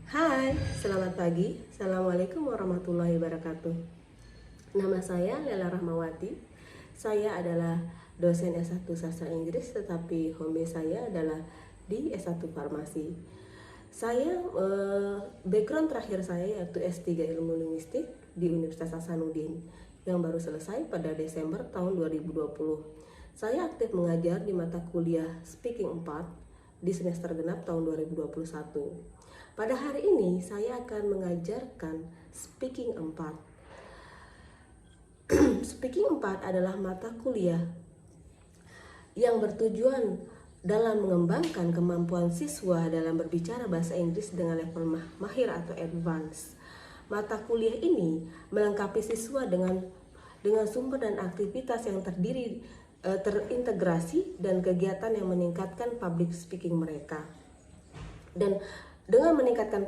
Hai, selamat pagi. Assalamualaikum warahmatullahi wabarakatuh. Nama saya Lela Rahmawati. Saya adalah dosen S1 Sastra Inggris, tetapi home base saya adalah di S1 Farmasi. Saya background terakhir saya yaitu S3 Ilmu Linguistik di Universitas Hasanuddin yang baru selesai pada Desember tahun 2020. Saya aktif mengajar di mata kuliah Speaking 4 di semester genap tahun 2021. Pada hari ini saya akan mengajarkan Speaking 4. Speaking 4 adalah mata kuliah yang bertujuan dalam mengembangkan kemampuan siswa dalam berbicara bahasa Inggris dengan level mahir atau advance. Mata kuliah ini melengkapi siswa dengan sumber dan aktivitas yang terintegrasi dan kegiatan yang meningkatkan public speaking mereka. Dan dengan meningkatkan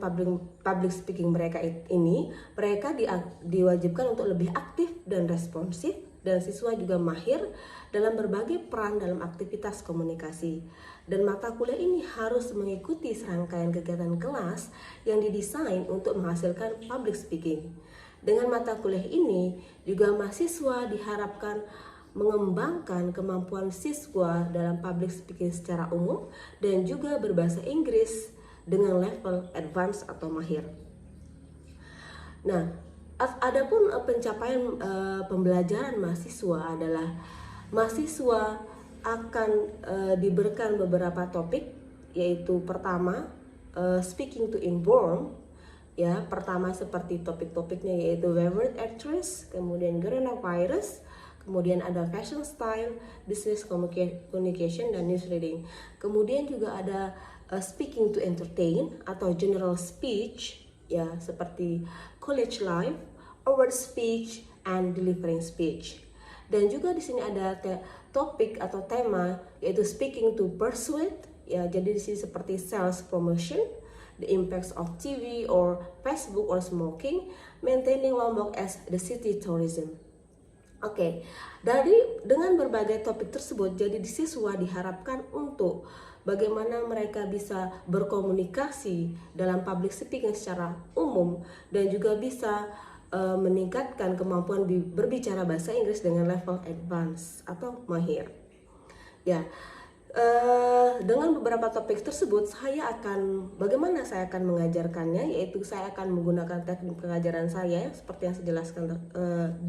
public speaking mereka ini, mereka diwajibkan untuk lebih aktif dan responsif, dan siswa juga mahir dalam berbagai peran dalam aktivitas komunikasi. Dan mata kuliah ini harus mengikuti serangkaian kegiatan kelas yang didesain untuk menghasilkan public speaking. Dengan mata kuliah ini juga mahasiswa diharapkan mengembangkan kemampuan siswa dalam public speaking secara umum dan juga berbahasa Inggris dengan level advance atau mahir. Nah, adapun pencapaian pembelajaran mahasiswa adalah mahasiswa akan diberikan beberapa topik, yaitu pertama speaking to inform. Ya, pertama seperti topik-topiknya yaitu favorite actress, kemudian coronavirus, kemudian ada fashion style, business communication, dan news reading. Kemudian juga ada speaking to entertain atau general speech, ya, seperti college life, award speech, and delivering speech. Dan juga di sini ada topik atau tema yaitu speaking to persuade, ya. Jadi di sini seperti sales promotion, the impacts of TV or Facebook or smoking, maintaining Lombok as the city tourism. Oke, dengan berbagai topik tersebut, jadi siswa diharapkan untuk bagaimana mereka bisa berkomunikasi dalam public speaking secara umum dan juga bisa meningkatkan kemampuan berbicara bahasa Inggris dengan level advance atau mahir. Ya, dengan beberapa topik tersebut bagaimana saya akan mengajarkannya, yaitu saya akan menggunakan teknik pengajaran saya seperti yang saya jelaskan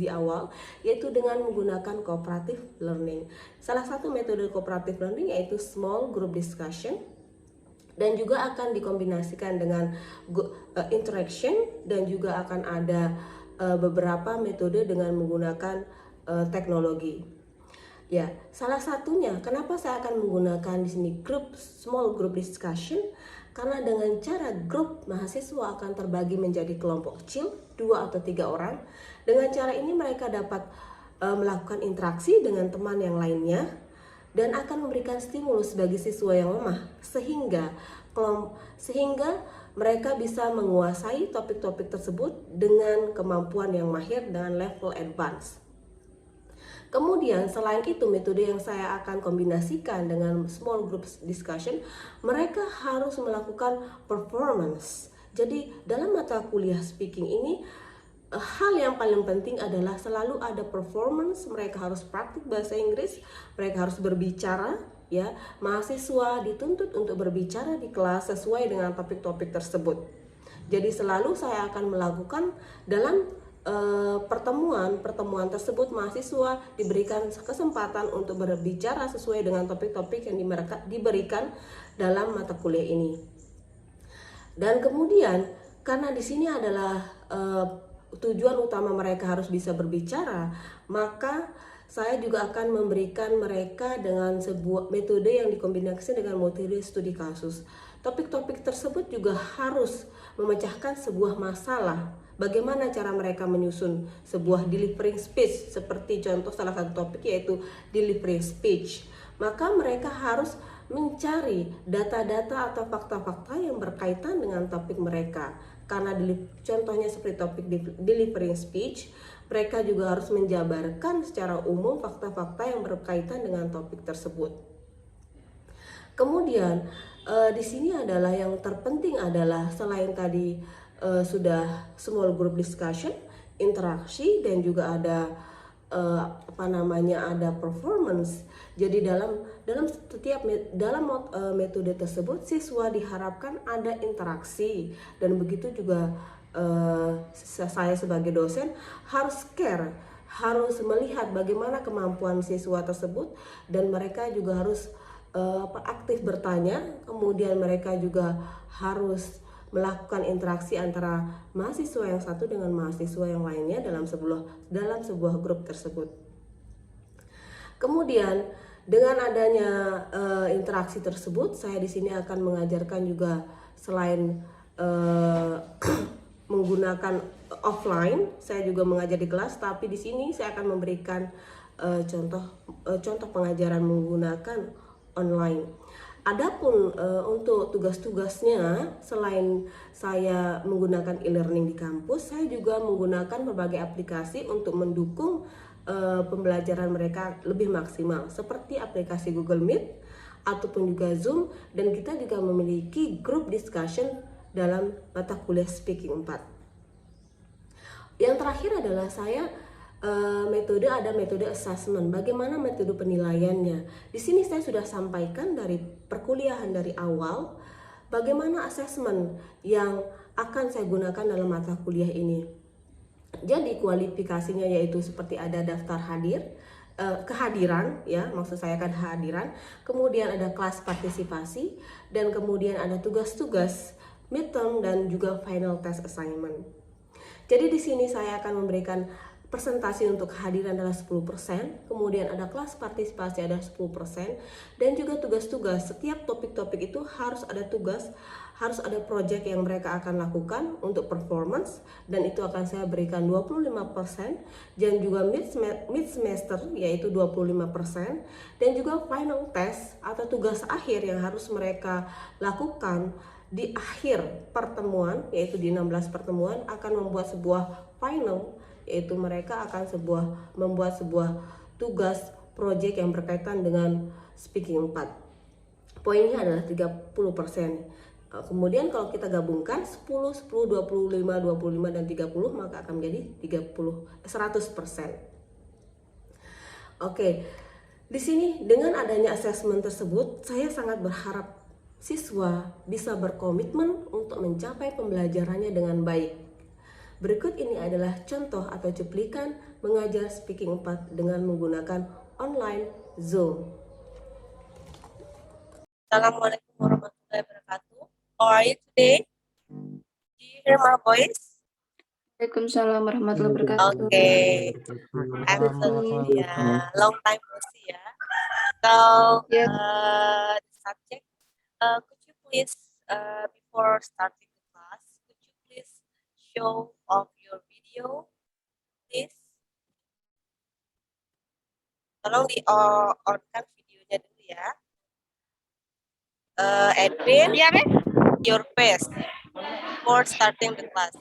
di awal, yaitu dengan menggunakan cooperative learning. Salah satu metode cooperative learning yaitu small group discussion, dan juga akan dikombinasikan dengan interaction, dan juga akan ada beberapa metode dengan menggunakan teknologi. Ya, salah satunya kenapa saya akan menggunakan di sini small group discussion, karena dengan cara grup mahasiswa akan terbagi menjadi kelompok kecil 2 atau 3 orang. Dengan cara ini mereka dapat melakukan interaksi dengan teman yang lainnya dan akan memberikan stimulus bagi siswa yang lemah sehingga mereka bisa menguasai topik-topik tersebut dengan kemampuan yang mahir dengan level advance. Kemudian selain itu, metode yang saya akan kombinasikan dengan small group discussion, mereka harus melakukan performance. Jadi dalam mata kuliah speaking ini, hal yang paling penting adalah selalu ada performance. Mereka harus praktik bahasa Inggris, mereka harus berbicara, ya. Mahasiswa dituntut untuk berbicara di kelas sesuai dengan topik-topik tersebut. Jadi selalu saya akan melakukan dalam pertemuan tersebut, mahasiswa diberikan kesempatan untuk berbicara sesuai dengan topik-topik yang diberikan dalam mata kuliah ini. Dan kemudian karena di sini adalah tujuan utama mereka harus bisa berbicara, maka saya juga akan memberikan mereka dengan sebuah metode yang dikombinasikan dengan metode studi kasus. Topik-topik tersebut juga harus memecahkan sebuah masalah. Bagaimana cara mereka menyusun sebuah delivering speech, seperti contoh salah satu topik yaitu delivering speech. Maka mereka harus mencari data-data atau fakta-fakta yang berkaitan dengan topik mereka. Karena contohnya seperti topik delivering speech, mereka juga harus menjabarkan secara umum fakta-fakta yang berkaitan dengan topik tersebut. Kemudian Di sini adalah yang terpenting adalah selain tadi sudah small group discussion, interaksi, dan juga ada apa namanya, ada performance. Jadi dalam setiap metode tersebut siswa diharapkan ada interaksi, dan begitu juga saya sebagai dosen harus care, harus melihat bagaimana kemampuan siswa tersebut, dan mereka juga harus aktif bertanya, kemudian mereka juga harus melakukan interaksi antara mahasiswa yang satu dengan mahasiswa yang lainnya dalam sebuah grup tersebut. Kemudian dengan adanya interaksi tersebut, saya di sini akan mengajarkan juga selain menggunakan offline, saya juga mengajar di kelas, tapi di sini saya akan memberikan contoh pengajaran menggunakan online. Adapun untuk tugas-tugasnya, selain saya menggunakan e-learning di kampus, saya juga menggunakan berbagai aplikasi untuk mendukung pembelajaran mereka lebih maksimal, seperti aplikasi Google Meet ataupun juga Zoom, dan kita juga memiliki group discussion dalam mata kuliah Speaking 4. Yang terakhir adalah saya ada metode assessment. Bagaimana metode penilaiannya? Di sini saya sudah sampaikan dari perkuliahan dari awal bagaimana assessment yang akan saya gunakan dalam mata kuliah ini. Jadi kualifikasinya yaitu seperti ada daftar kehadiran, ya, maksud saya kehadiran, kemudian ada kelas partisipasi, dan kemudian ada tugas-tugas midterm dan juga final test assignment. Jadi di sini saya akan memberikan presentasi untuk kehadiran adalah 10%, kemudian ada kelas partisipasi ada 10%, dan juga tugas-tugas. Setiap topik-topik itu harus ada tugas, harus ada project yang mereka akan lakukan untuk performance, dan itu akan saya berikan 25%, dan juga mid semester yaitu 25%, dan juga final test atau tugas akhir yang harus mereka lakukan di akhir pertemuan, yaitu di 16 pertemuan akan membuat sebuah final, yaitu mereka akan membuat sebuah tugas project yang berkaitan dengan Speaking 4. Poinnya adalah 30%. Kemudian kalau kita gabungkan 10, 10, 25, 25 dan 30, maka akan menjadi 100%. Oke. Di sini dengan adanya assessment tersebut, saya sangat berharap siswa bisa berkomitmen untuk mencapai pembelajarannya dengan baik. Berikut ini adalah contoh atau cuplikan mengajar Speaking 4 dengan menggunakan online Zoom. Assalamualaikum warahmatullahi wabarakatuh. How are you today? Do you hear my voice? Waalaikumsalam warahmatullahi wabarakatuh. Okay, I'm Sophia. Long time no see, ya. So, the subject, could you please, before starting the class, could you please show off your video, please? Tolong on-kan videonya dulu ya. Edwin, your face before starting the class.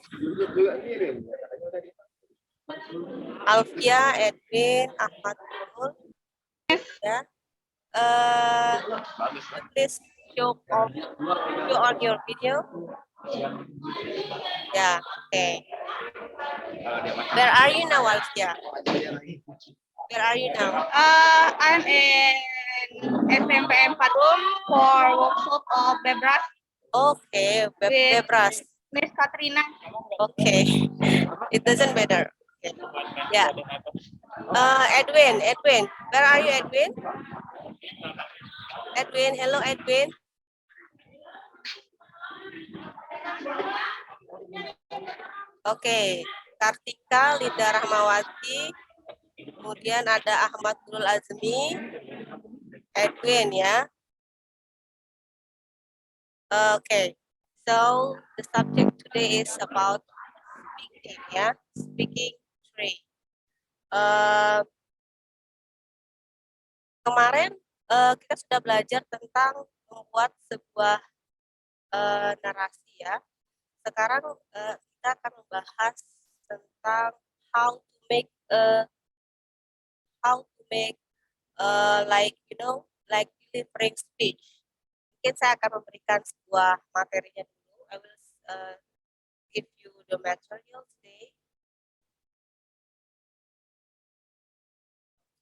Alfia, Edwin, Ahmad, ya. Please show on your video. Yeah, okay. Where are you now, Alfia? Where are you now? I'm in SMPM Patum for workshop of Bebras. Okay, Bebras. Miss Katrina. Okay, it doesn't matter. Okay. Yeah. Edwin, where are you, Edwin? Edwin, hello, Edwin. Oke, Kartika, Linda Rahmawati, kemudian ada Ahmad Nurul Azmi, Edwin, ya. Okay, so the subject today is about speaking, ya, speaking 3. Kemarin kita sudah belajar tentang membuat sebuah narasi, ya. Sekarang kita akan membahas tentang how to make like delivering speech. Mungkin saya akan memberikan sebuah materinya dulu. I will give you the material today.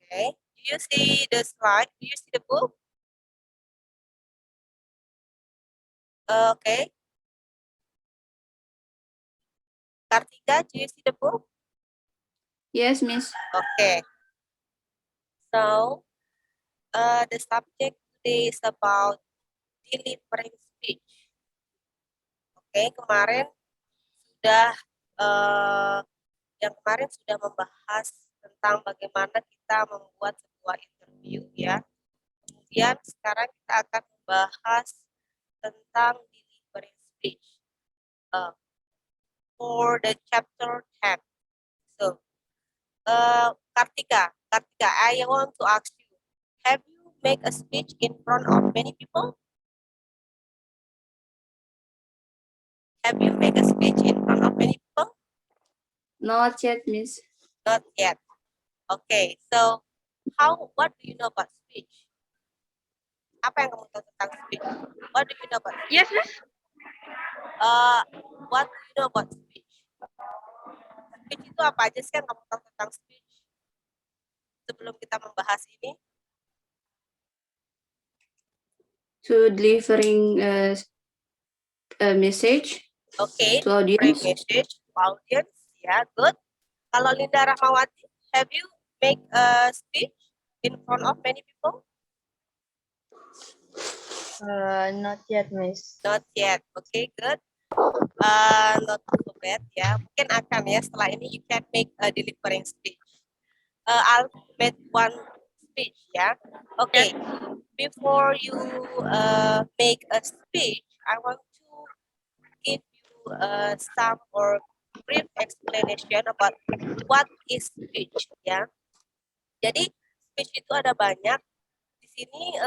Okay. Do you see the slide? Do you see the book? Okay. Kartika, do you see the book? Yes, Miss. Okay. So, the subject today is about delivering speech. Oke, kemarin sudah yang kemarin sudah membahas tentang bagaimana kita membuat sebuah interview ya. Kemudian sekarang kita akan membahas tentang delivering speech for the chapter 10. So, Kartika, I want to ask you, have you make a speech in front of many people? Have you make a speech in front of many people? Not yet, Miss. Not yet. Okay, so what do you know about speech? Apa yang kamu tahu tentang speech? What do you know about speech? Yes, Miss. What do you know about speech? Speech itu apa aja sih yang kamu tahu tentang speech? Sebelum kita membahas ini, To delivering a message okay, to audience. message to audience, ya, good. Kalau Linda Rahmawati, have you make a speech in front of many people? Not yet, Miss. Not yet. Okay, good. Not so bad ya. Mungkin akan ya setelah ini you can make a delivering speech. I'll make one speech ya. Okay. Before you make a speech, I want to give you some or brief explanation about what is speech ya. Jadi speech itu ada banyak. Di sini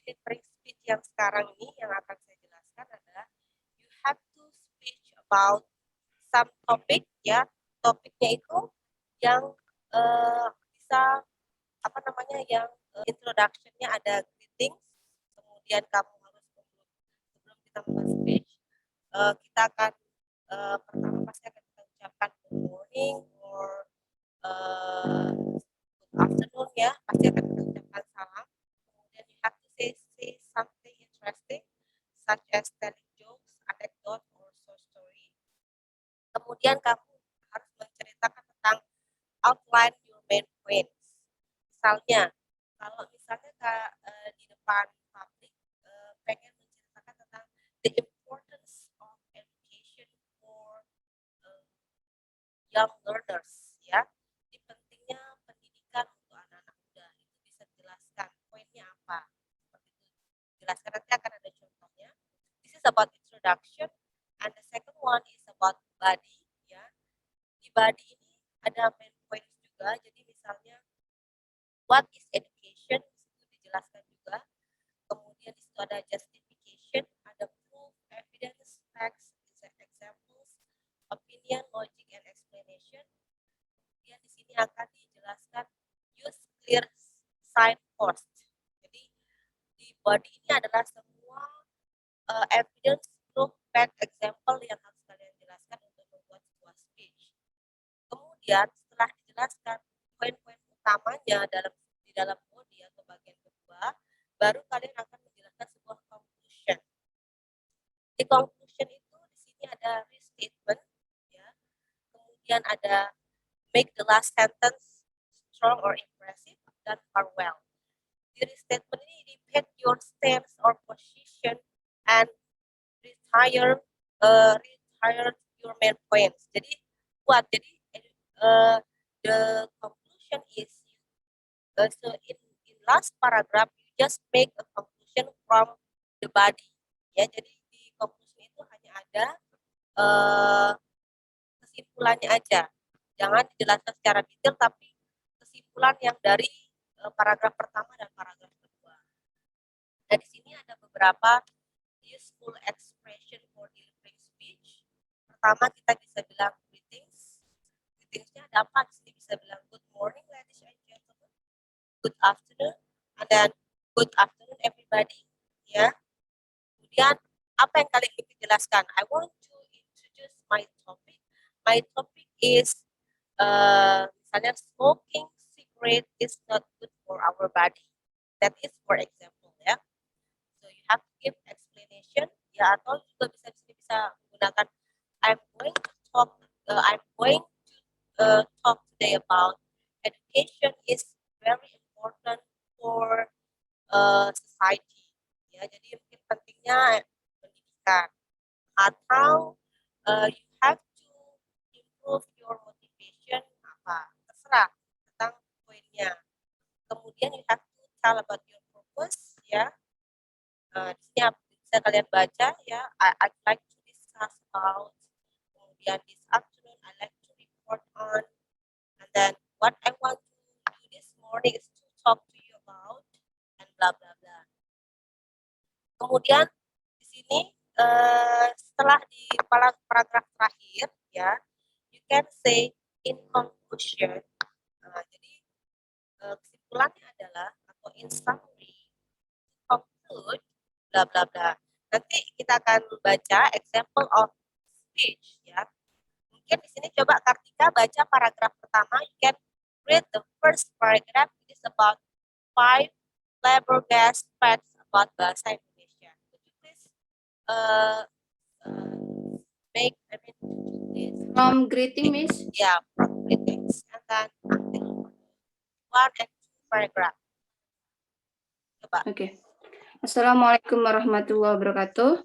delivering speech yang sekarang ini yang akan saya jelaskan adalah you have to speech about some topic ya. Topiknya itu yang bisa apa namanya yang introduction-nya ada greetings, kemudian kamu harus sebelum kita membuat speech kita akan pertama pasti akan kita ucapkan good morning or good afternoon ya, pasti akan kita ucapkan salam. Kemudian you have to say something interesting such as telling jokes, anecdote or short story. Kemudian kamu harus menceritakan tentang outline your main points. Misalnya, kalau misalnya di depan publik pengen menceritakan tentang the importance of education for young learners, ya, jadi pentingnya pendidikan untuk anak-anak muda itu bisa dijelaskan poinnya apa, seperti itu. Jelaskan nanti akan ada contohnya. This is about introduction, and the second one is about body, ya. Di body ini ada main points juga, jadi misalnya what is education, itu dijelaskan juga. Kemudian di situ ada justification, ada proof, evidence, facts, examples, opinion, logic, and explanation. Kemudian di sini akan dijelaskan use clear signpost. Jadi di body ini adalah semua evidence, proof, fact, example yang harus kalian jelaskan untuk membuat sebuah speech. Kemudian setelah dijelaskan poin-poin utamanya di dalam body atau bagian kedua, baru kalian akan menjelaskan sebuah conclusion. Di conclusion itu di sini ada restatement, ya. Kemudian ada make the last sentence strong or impressive dan farewell. Di restatement ini repeat your stance or position and retire your main points. Jadi the conclusion is so in last paragraph you just make a conclusion from the body, ya. Jadi di conclusion itu hanya ada kesimpulannya aja, jangan dijelaskan secara detail tapi kesimpulan yang dari paragraf pertama dan paragraf kedua. Nah di sini ada beberapa useful expression for delivering speech. Pertama kita bisa bilang greetings. Greetingsnya ada apa? Di sini bisa bilang good morning ladies and gentlemen, good afternoon, and then good afternoon everybody, ya. Apa yang kalian ingin jelaskan? I want to introduce my topic. My topic is misalnya smoking cigarette is not good for our body. That is for example ya. So you have to give explanation ya, atau juga bisa menggunakan I'm going to talk talk today about education is very important for society. Ya, jadi mungkin pentingnya pendidikan, atau you have to improve your motivation, apa terserah tentang poinnya. Kemudian you have to tell about your purpose ya. Di sini bisa kalian baca ya. I'd like to discuss about. Kemudian this afternoon I like to report on. And then what I want to do this morning is to talk to you about and bla bla bla. Kemudian di sini setelah di paragraf terakhir ya, you can say in conclusion. Jadi kesimpulannya adalah atau in summary, conclude, bla bla bla. Nanti kita akan baca example of speech ya. Mungkin di sini coba Kartika baca paragraf pertama. You can read the first paragraph. It is about 5 flabbergasted facts about bahasa Indonesia. Could you please From greeting, Miss. yeah, from greetings, and then until 1 and 2 paragraph. Coba. Okay. Assalamualaikum warahmatullahi wabarakatuh.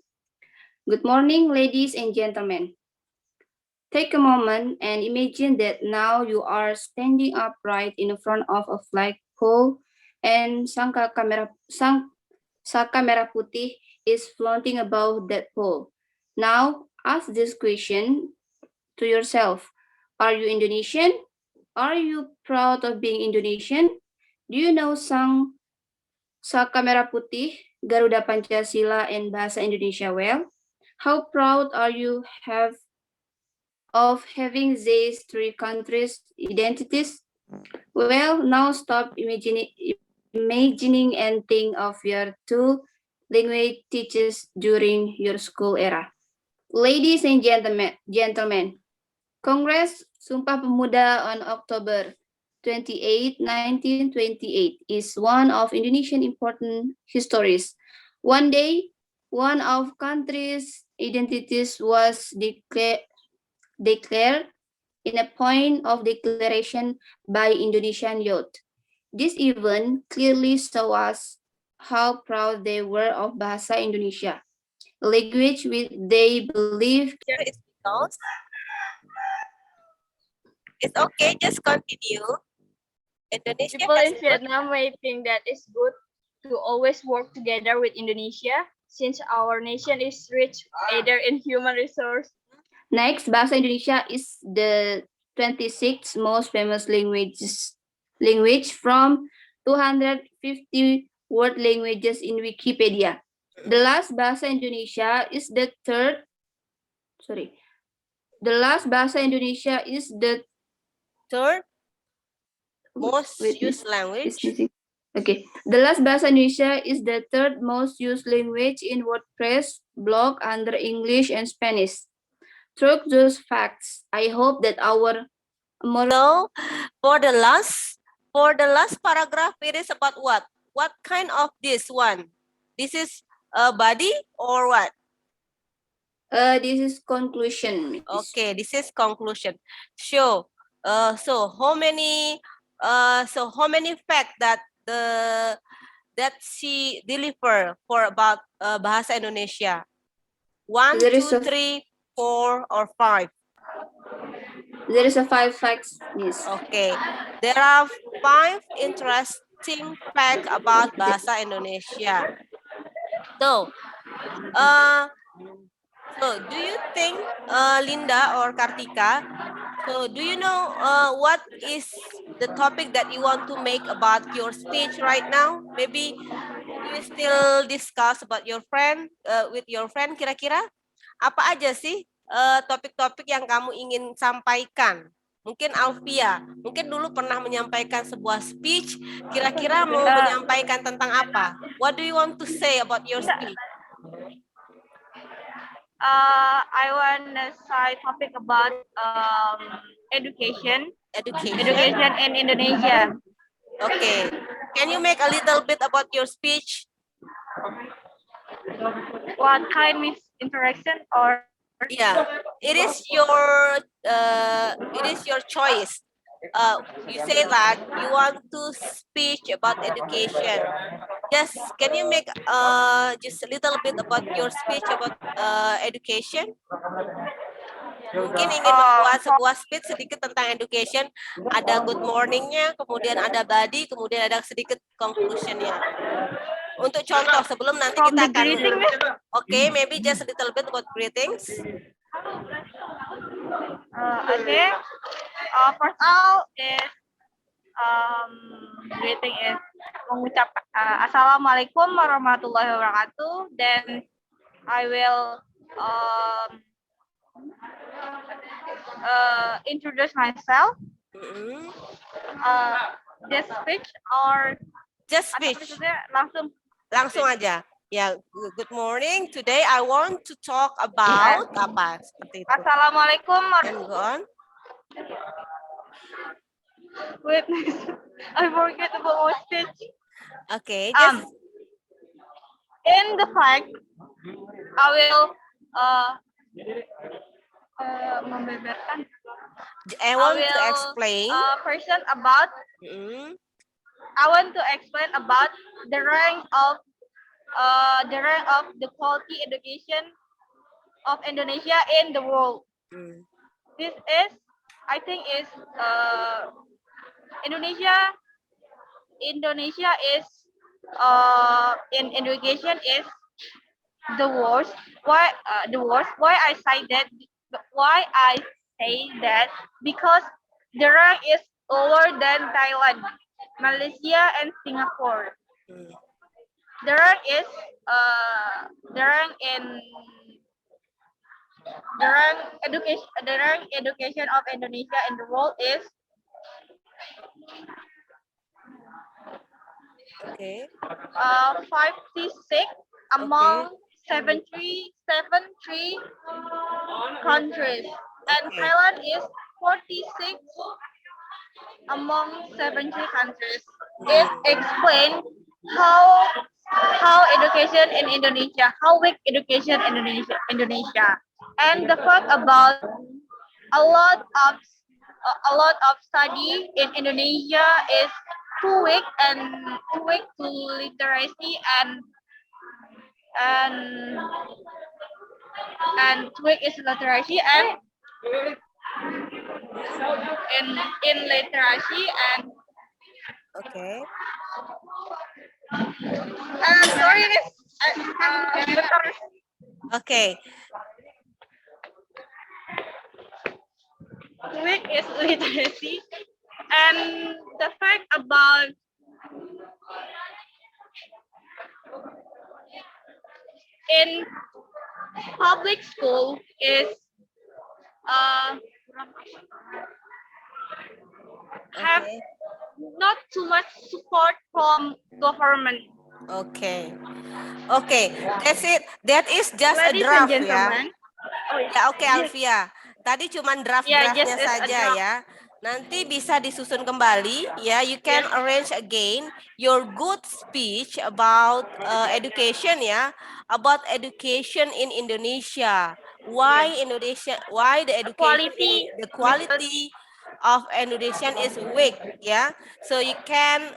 Good morning, ladies and gentlemen. Take a moment and imagine that now you are standing upright in front of a flagpole and saka merah putih is floating above that pole. Now, ask this question to yourself. Are you Indonesian? Are you proud of being Indonesian? Do you know Saka Merah Putih, Garuda Pancasila, and Bahasa Indonesia well? How proud are you of having these 3 countries' identities? Well, now stop imagining and think of your 2 language teachers during your school era. Ladies and gentlemen, Congress Sumpah Pemuda on October 28, 1928 is one of Indonesian important histories. One day, one of country's identities was declared in a point of declaration by Indonesian youth. This event clearly shows us how proud they were of Bahasa Indonesia, a language which they believe. Here is because it's okay, just continue. Indonesia People has in Vietnam may think that it's good to always work together with Indonesia, since our nation is rich either in human resource. Next, Bahasa Indonesia is the 26th most famous language from 250 word languages in Wikipedia. The last Bahasa Indonesia is the third most used language. Okay, the last Bahasa Indonesia is the third most used language in WordPress blog under English and Spanish. Through those facts, I hope that our So, for the last paragraph, it is about what? What kind of this one? This is a body or what? this is conclusion. Okay, this is conclusion. So how many facts that she deliver for about Bahasa Indonesia? 1, There 2, is a- 3, 4, or 5? There is a 5 facts, Miss. Okay, there are 5 interesting facts about Bahasa Indonesia. So, do you think, Linda or Kartika, so do you know what is the topic that you want to make about your speech right now? Maybe you still discuss about your friend, with your friend, kira-kira apa aja sih topik-topik yang kamu ingin sampaikan? Mungkin Alfia, mungkin dulu pernah menyampaikan sebuah speech, kira-kira mau menyampaikan tentang apa? What do you want to say about your speech? I want to say topic about education Education. in Indonesia. Okay. Can you make a little bit about your speech? What kind of interaction or Yeah, it is your choice. You say that you want to speak about education. Just can you make just a little bit about your speech about education? Mungkin ingin membuat for sebuah speech sedikit tentang education. Ada good morningnya, kemudian ada body, kemudian ada sedikit conclusionnya. Untuk contoh sebelum nanti from kita the akan greeting? maybe just a little bit about greetings. Okay. First all is greeting is mengucap Assalamualaikum warahmatullahi wabarakatuh. Then I will introduce myself. Mm-mm. Just speech or Just atau speech. maksudnya langsung Langsung aja. Ya, good morning. Today I want to talk about apa? Seperti itu. Assalamualaikum And go on. Wait, I forget about my speech. Okay, just In the fact, I will membeberkan. I want to will, explain. Present about. Mm, I want to explain about the rank of the quality education of Indonesia in the world. mm. This is, I think, is Indonesia is in education is the worst. Why the worst? Why I say that? Why I say that? Because the rank is lower than Thailand, Malaysia, and Singapore. Mm. The rank is the rank education of Indonesia in the world is Okay. 56 among 73 countries, and Okay. Thailand is 46 among 70 countries. It explains how education in Indonesia, how weak education in Indonesia, and the fact about a lot of study in Indonesia is too weak to literacy and too weak is literacy and in literacy and Okay. sorry this Okay. weak is literacy and the fact about in public school is have Okay. not too much support from government. Okay. Okay. That's it. That is just a Ladies and draft ya. gentlemen. Oh, Ya, oke Alfia. Tadi cuman draft-draftnya just as a saja draft. ya. Nanti bisa disusun kembali ya. You can arrange again your good speech about education ya. About education in Indonesia. Why the education the quality of Indonesian is weak ya. So you can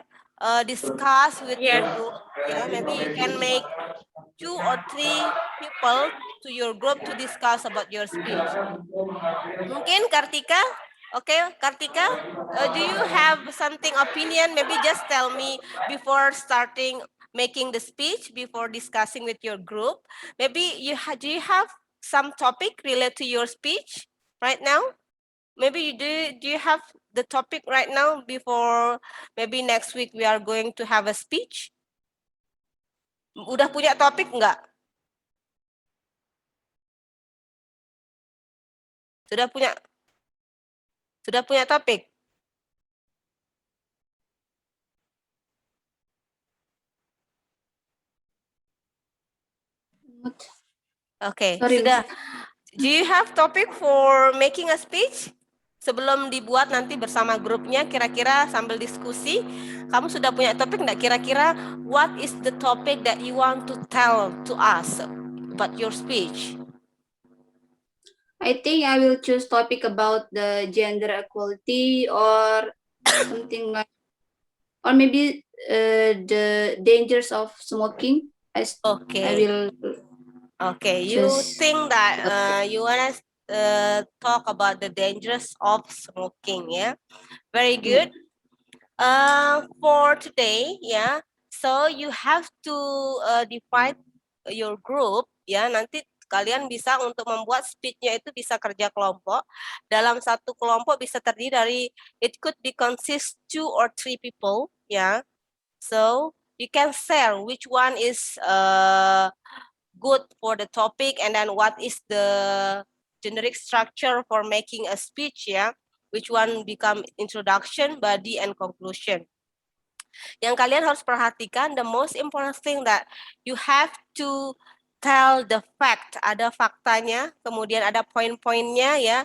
discuss with your group ya. Maybe you can make 2 or 3 people to your group to discuss about your speech. Mungkin Kartika, okay, Kartika, do you have something opinion? Maybe just tell me before starting making the speech, before discussing with your group. Maybe do you have some topic related to your speech right now? Maybe do you have the topic right now before maybe next week we are going to have a speech? Udah punya topik enggak? Sudah punya topik? Oke, Sorry, sudah. Do you have topic for making a speech? Sebelum dibuat nanti bersama grupnya, kira-kira sambil diskusi, kamu sudah punya topik nggak? Kira-kira what is the topic that you want to tell to us about your speech? I think I will choose topic about the gender equality or something like, or maybe the dangers of smoking. I Okay. will Okay, you choose. think that you want to talk about the dangers of smoking, yeah? Very good. For today, yeah. So you have to divide your group, ya. Nanti kalian bisa untuk membuat speech-nya itu bisa kerja kelompok. Dalam satu kelompok bisa terdiri dari it could be consist 2 or 3 people, ya. So you can share which one is good for the topic and then what is the generic structure for making a speech, ya. Which one become introduction, body, and conclusion. Yang kalian harus perhatikan, the most important thing that you have to tell the fact. Ada faktanya, kemudian ada poin-poinnya, ya.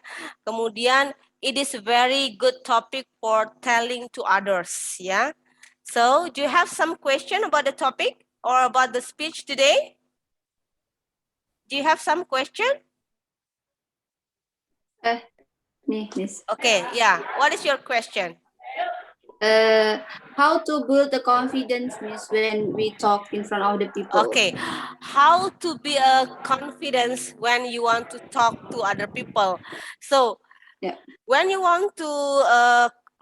Kemudian it is very good topic for telling to others, ya. So, do you have some question about the topic or about the speech today? Do you have some question? Nih, Miss. Okay, yeah. What is your question? How to build the confidence, Miss, when we talk in front of the people. Okay, how to be a confidence when you want to talk to other people. So, Yeah. when you want to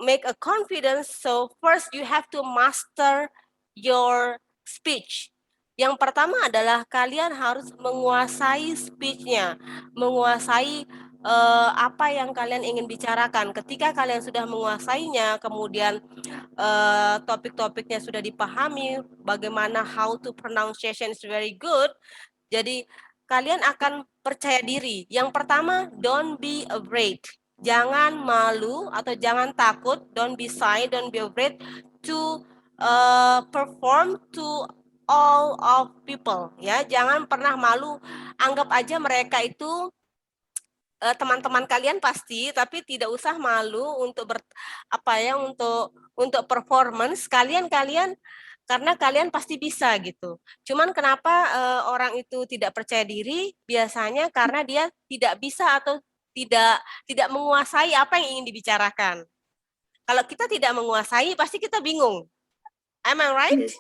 make a confidence, so first you have to master your speech. Yang pertama adalah kalian harus menguasai speech-nya, menguasai apa yang kalian ingin bicarakan. Ketika kalian sudah menguasainya, kemudian topik-topiknya sudah dipahami, bagaimana how to pronunciation is very good, jadi kalian akan percaya diri. Yang pertama, don't be afraid. Jangan malu atau jangan takut, don't be shy, don't be afraid to perform to all of people, ya. Jangan pernah malu, anggap aja mereka itu teman-teman kalian pasti, tapi tidak usah malu untuk untuk performance kalian karena kalian pasti bisa gitu. Cuman kenapa orang itu tidak percaya diri? Biasanya karena dia tidak bisa atau tidak menguasai apa yang ingin dibicarakan. Kalau kita tidak menguasai, pasti kita bingung. Am I right? Yes.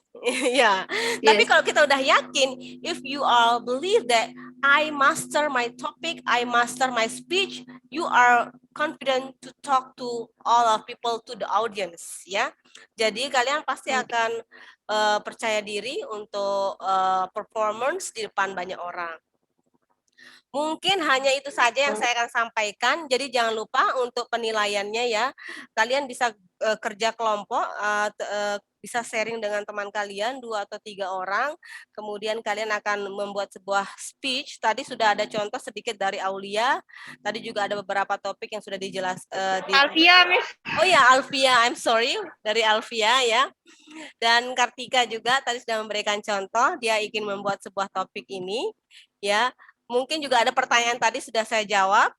Ya. Tapi Yes. kalau kita udah yakin, if you all believe that I master my topic, I master my speech, you are confident to talk to all of people, to the audience, ya. Jadi kalian pasti akan percaya diri untuk performance di depan banyak orang. Mungkin hanya itu saja yang saya akan sampaikan. Jadi jangan lupa untuk penilaiannya, ya. Kalian bisa kerja kelompok, bisa sharing dengan teman kalian 2 atau 3 orang. Kemudian kalian akan membuat sebuah speech. Tadi sudah ada contoh sedikit dari Aulia. Tadi juga ada beberapa topik yang sudah dijelaskan. Alfia, Miss. Oh ya, Alfia, I'm sorry, dari Alfia, ya. Dan Kartika juga tadi sudah memberikan contoh, dia ingin membuat sebuah topik ini, ya. Mungkin juga ada pertanyaan tadi sudah saya jawab.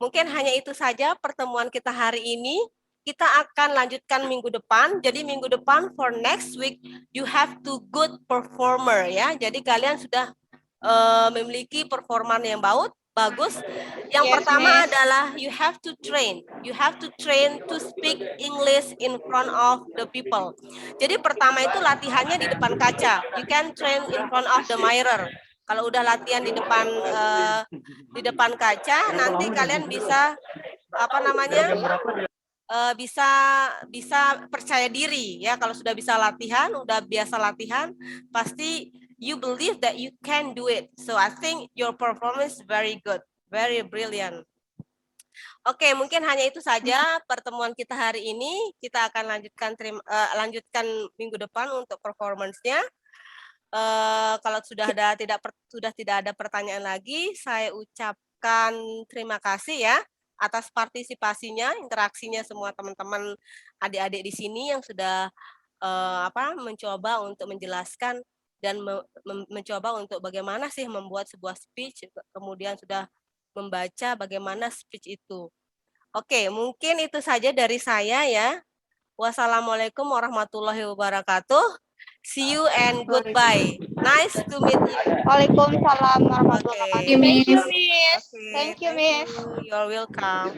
Mungkin hanya itu saja pertemuan kita hari ini. Kita akan lanjutkan minggu depan. Jadi minggu depan for next week you have to good performer, ya. Jadi kalian sudah memiliki performa yang bagus. Yang Yes, pertama Miss. adalah you have to train. You have to train to speak English in front of the people. Jadi pertama itu latihannya di depan kaca. You can train in front of the mirror. Kalau udah latihan di depan kaca, nanti kalian bisa bisa percaya diri, ya. Kalau sudah bisa latihan, udah biasa latihan, pasti you believe that you can do it. So I think your performance very good, very brilliant. Oke, mungkin hanya itu saja pertemuan kita hari ini. Kita akan lanjutkan minggu depan untuk performance-nya. Kalau sudah tidak ada pertanyaan lagi, saya ucapkan terima kasih, ya, atas partisipasinya, interaksinya semua teman-teman adik-adik di sini yang sudah mencoba untuk menjelaskan dan mencoba untuk bagaimana sih membuat sebuah speech, kemudian sudah membaca bagaimana speech itu. Oke, mungkin itu saja dari saya ya. Wassalamualaikum warahmatullahi wabarakatuh. See you and goodbye. Nice to meet you. Waalaikumsalam warahmatullahi Okay. wabarakatuh. Thank you, Miss. Miss. Okay, Thank you, Miss. You're welcome.